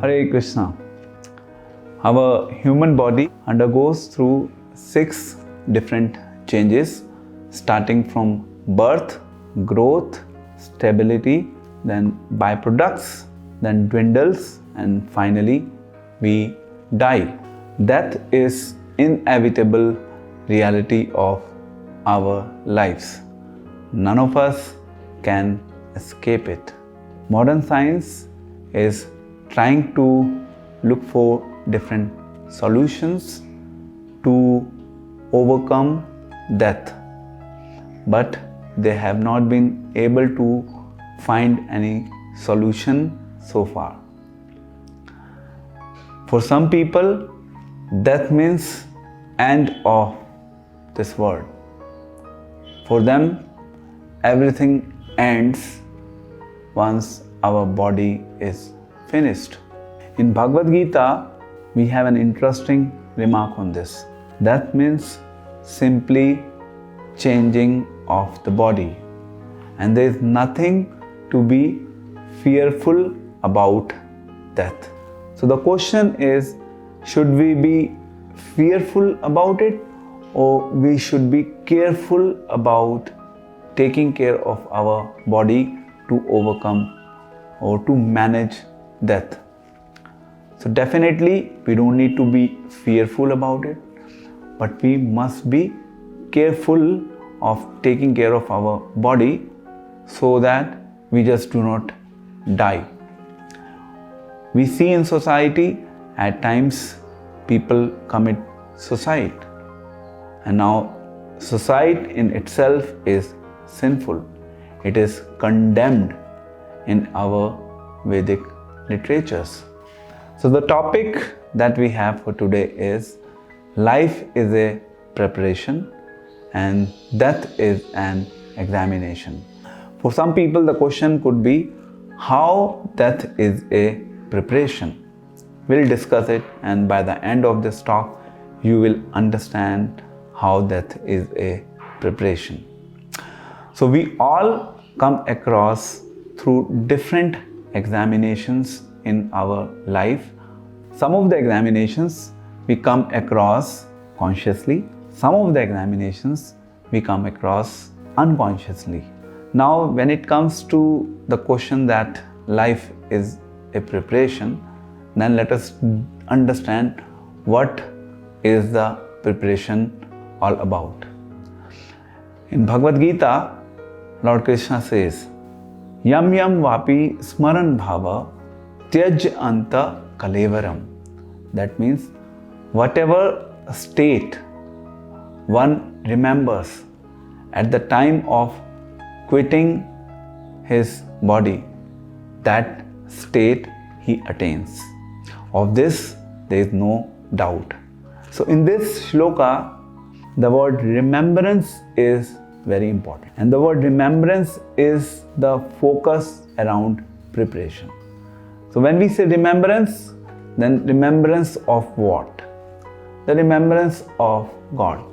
Hare Krishna. Our human body undergoes through 6 different changes, starting from birth, growth, stability, then byproducts, then dwindles, and finally we die. Death is inevitable reality of our lives. None of us can escape it. Modern science is trying to look for different solutions to overcome death, but they have not been able to find any solution so far. For some people, death means end of this world. For them, everything ends once our body is finished. In Bhagavad Gita, we have an interesting remark on this. Death means simply changing of the body, and there is nothing to be fearful about death. So the question is, should we be fearful about it, or we should be careful about taking care of our body to overcome or to manage death? So definitely we don't need to be fearful about it, but we must be careful of taking care of our body so that we just do not die. We see in society at times people commit suicide, and now suicide in itself is sinful. It is condemned in our Vedic literatures. So the topic that we have for today is life is a preparation and death is an examination. For some people, the question could be how death is a preparation. We'll discuss it, and by the end of this talk, you will understand how death is a preparation. So we all come across through different examinations in our life. Some of the examinations we come across consciously, some of the examinations we come across unconsciously. Now, when it comes to the question that life is a preparation, then let us understand what is the preparation all about. In Bhagavad Gita, Lord Krishna says, Yam yam vapi smaran bhava tyaj anta kalevaram. That means whatever state one remembers at the time of quitting his body, that state he attains. Of this there is no doubt. So in this shloka, the word remembrance is very important, and the word remembrance is the focus around preparation. So when we say remembrance, then remembrance of what? The remembrance of God.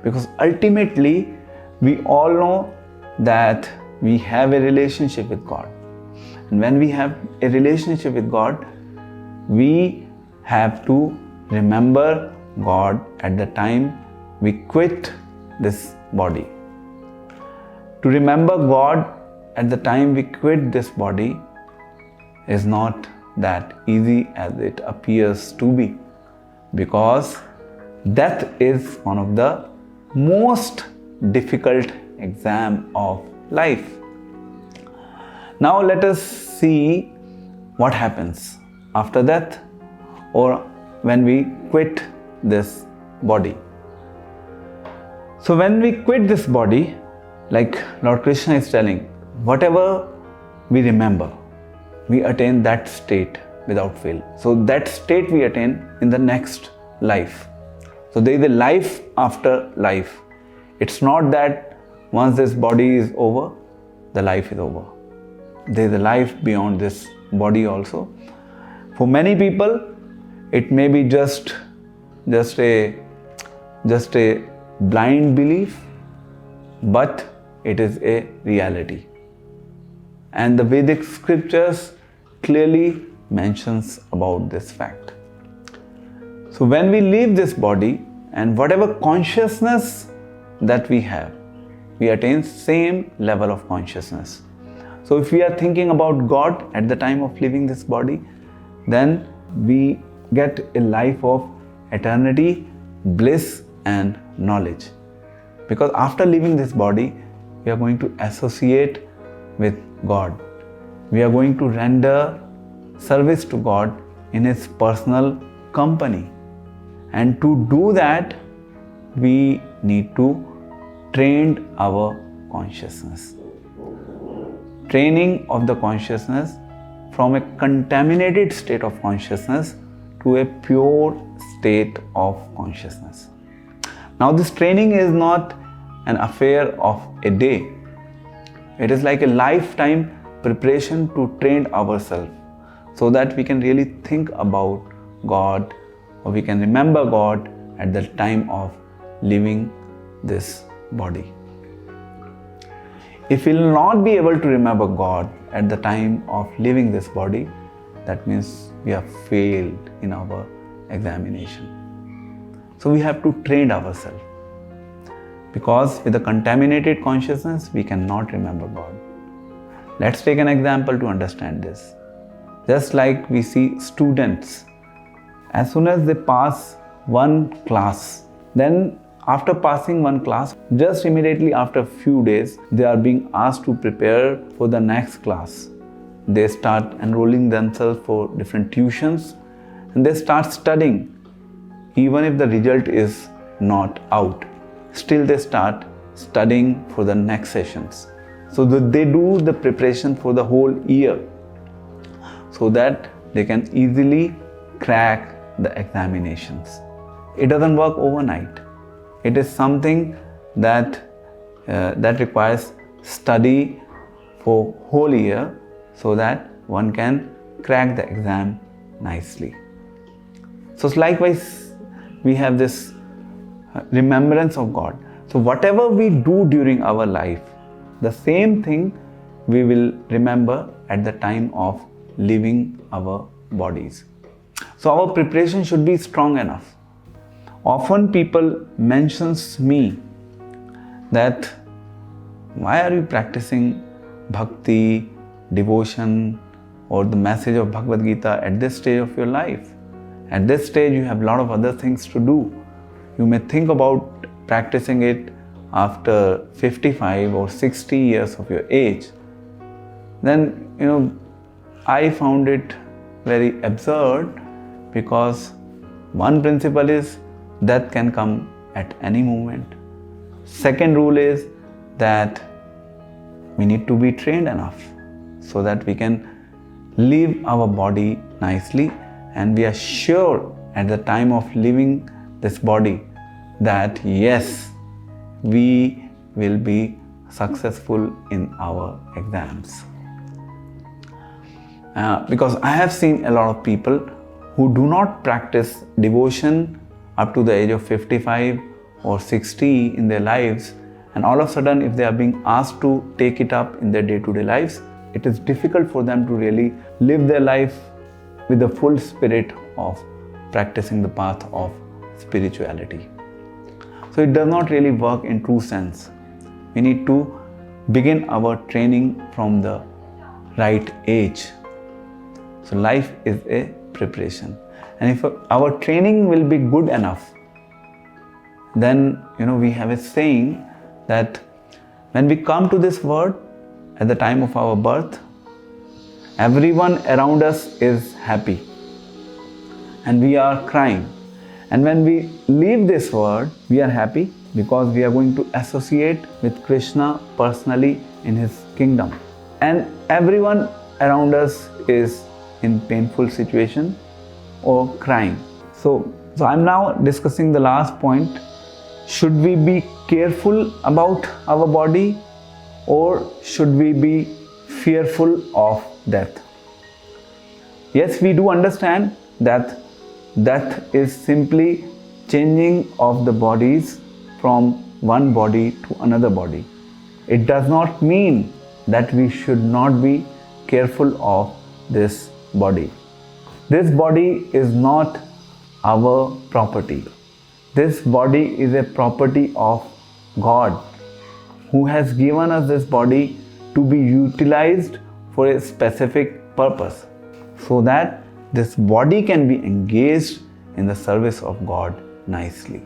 Because ultimately we all know that we have a relationship with God, and when we have a relationship with God, we have to remember God at the time we quit this body. To remember God at the time we quit this body is not that easy as it appears to be, because death is one of the most difficult exam of life. Now let us see what happens after death, or when we quit this body. So when we quit this body, like Lord Krishna is telling, whatever we remember, we attain that state without fail. So that state we attain in the next life. So there is a life after life. It's not that once this body is over, the life is over. There is a life beyond this body also. For many people, it may be just a blind belief, but it is a reality. And the Vedic scriptures clearly mentions about this fact. So when we leave this body, and whatever consciousness that we have, we attain same level of consciousness. So if we are thinking about God at the time of leaving this body, then we get a life of eternity, bliss and knowledge. Because after leaving this body, we are going to associate with God. We are going to render service to God in His personal company. And to do that, we need to train our consciousness. Training of the consciousness from a contaminated state of consciousness to a pure state of consciousness. Now, this training is not an affair of a day. It is like a lifetime preparation to train ourselves so that we can really think about God, or we can remember God at the time of leaving this body. If we will not be able to remember God at the time of leaving this body, that means we have failed in our examination. So we have to train ourselves, because with a contaminated consciousness, we cannot remember God. Let's take an example to understand this. Just like we see students, as soon as they pass one class, then after passing one class, just immediately after a few days, they are being asked to prepare for the next class. They start enrolling themselves for different tuitions and they start studying. Even if the result is not out, still they start studying for the next sessions. So that they do the preparation for the whole year so that they can easily crack the examinations. It doesn't work overnight. It is something that requires study for whole year so that one can crack the exam nicely. So likewise, we have this remembrance of God. So whatever we do during our life, the same thing we will remember at the time of leaving our bodies. So our preparation should be strong enough. Often people mentions me that why are you practicing bhakti, devotion or the message of Bhagavad Gita at this stage of your life? At this stage you have a lot of other things to do. You may think about practicing it after 55 or 60 years of your age. Then, I found it very absurd, because one principle is death can come at any moment. Second rule is that we need to be trained enough so that we can leave our body nicely, and we are sure at the time of leaving this body that yes, we will be successful in our exams. Because I have seen a lot of people who do not practice devotion up to the age of 55 or 60 in their lives, and all of a sudden if they are being asked to take it up in their day-to-day lives, it is difficult for them to really live their life with the full spirit of practicing the path of spirituality. So it does not really work in true sense. We need to begin our training from the right age. So life is a preparation. And if our training will be good enough, then we have a saying that when we come to this world at the time of our birth, everyone around us is happy and we are crying. And when we leave this world, we are happy because we are going to associate with Krishna personally in His kingdom. And everyone around us is in painful situation or crying. So I'm now discussing the last point. Should we be careful about our body, or should we be fearful of death? Yes, we do understand that death is simply changing of the bodies from one body to another body. It does not mean that we should not be careful of this body. This body is not our property. This body is a property of God, who has given us this body to be utilized for a specific purpose, so that this body can be engaged in the service of God nicely.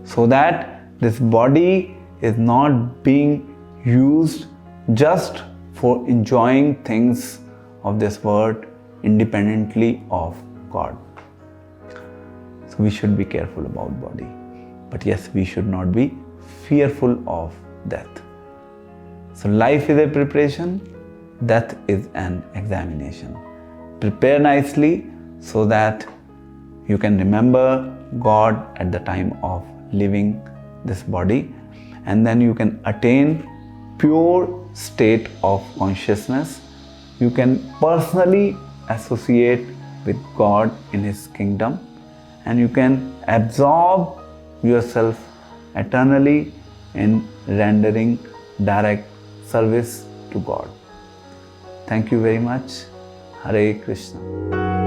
So that this body is not being used just for enjoying things of this world independently of God. So we should be careful about body. But yes, we should not be fearful of death. So life is a preparation, death is an examination. Prepare nicely so that you can remember God at the time of leaving this body, and then you can attain pure state of consciousness. You can personally associate with God in His kingdom, and you can absorb yourself eternally in rendering direct service to God. Thank you very much. Hare Krishna.